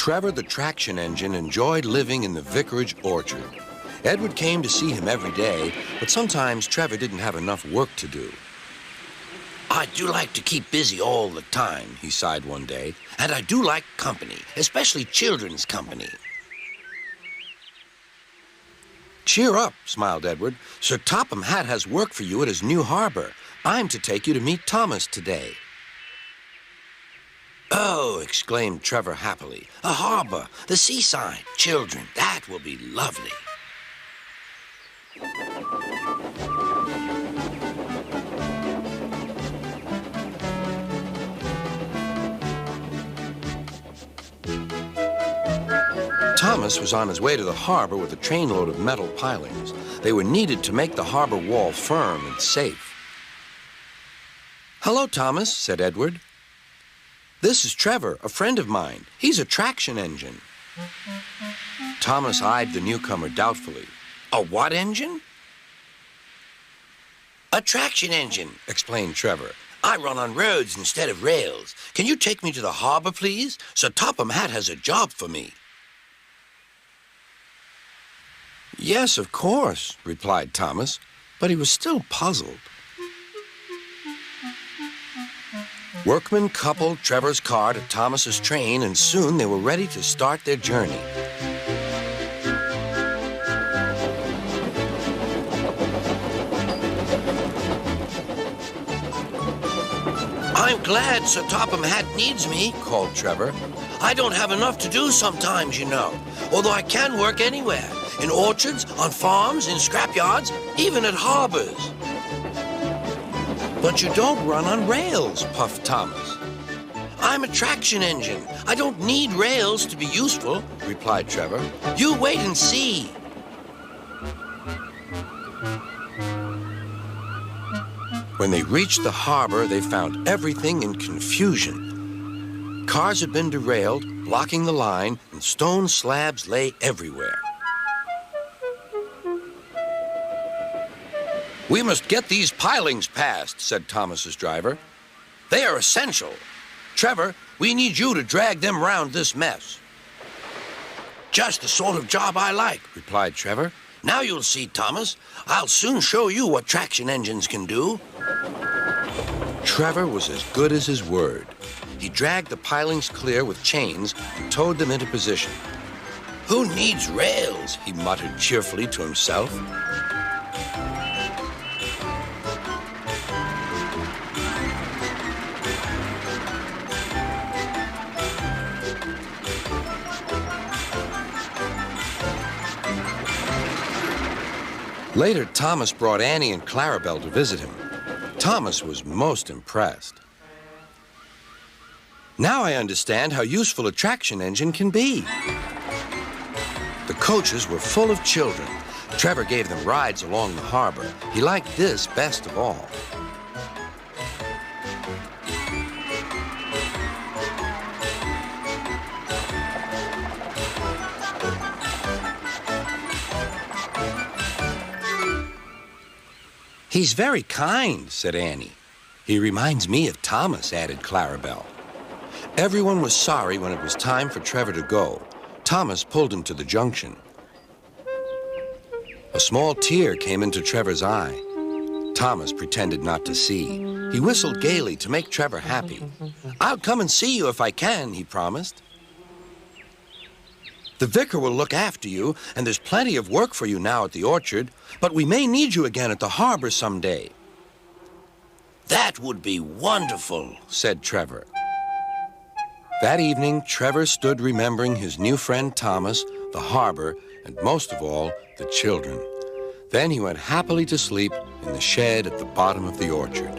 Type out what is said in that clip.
Trevor the traction engine enjoyed living in the vicarage orchard. Edward came to see him every day, but sometimes Trevor didn't have enough work to do. I do like to keep busy all the time, he sighed one day. and I do like company, especially children's company. Cheer up, smiled Edward. Sir Topham Hatt has work for you at his new harbor. I'm to take you to meet Thomas today. Oh, exclaimed Trevor happily. A harbor, the seaside, children, that will be lovely. Thomas was on his way to the harbor with a trainload of metal pilings. They were needed to make the harbor wall firm and safe. Hello, Thomas, said Edward. This is Trevor, a friend of mine. He's a traction engine. Thomas eyed the newcomer doubtfully. A what engine? A traction engine, explained Trevor. I run on roads instead of rails. Can you take me to the harbor, please? Sir Topham Hatt has a job for me. Yes, of course, replied Thomas, but he was still puzzled. Workmen coupled Trevor's car to Thomas's train, and soon they were ready to start their journey. I'm glad Sir Topham Hatt needs me, called Trevor. I don't have enough to do sometimes, you know, although I can work anywhere, in orchards, on farms, in scrapyards, even at harbors. But you don't run on rails, puffed Thomas. I'm a traction engine. I don't need rails to be useful, replied Trevor. You wait and see. When they reached the harbor, they found everything in confusion. Cars had been derailed, blocking the line, and stone slabs lay everywhere. We must get these pilings past, said Thomas's driver. They are essential. Trevor, we need you to drag them round this mess. Just the sort of job I like, replied Trevor. Now you'll see, Thomas. I'll soon show you what traction engines can do. Trevor was as good as his word. He dragged the pilings clear with chains and towed them into position. Who needs rails? He muttered cheerfully to himself. Later, Thomas brought Annie and Clarabelle to visit him. Thomas was most impressed. Now I understand how useful a traction engine can be. The coaches were full of children. Trevor gave them rides along the harbor. He liked this best of all. He's very kind, said Annie. He reminds me of Thomas, added Clarabelle. Everyone was sorry when it was time for Trevor to go. Thomas pulled him to the junction. A small tear came into Trevor's eye. Thomas pretended not to see. He whistled gaily to make Trevor happy. I'll come and see you if I can, he promised. The vicar will look after you, and there's plenty of work for you now at the orchard, but we may need you again at the harbor someday. That would be wonderful, said Trevor. That evening, Trevor stood remembering his new friend Thomas, the harbor, and most of all, the children. Then he went happily to sleep in the shed at the bottom of the orchard.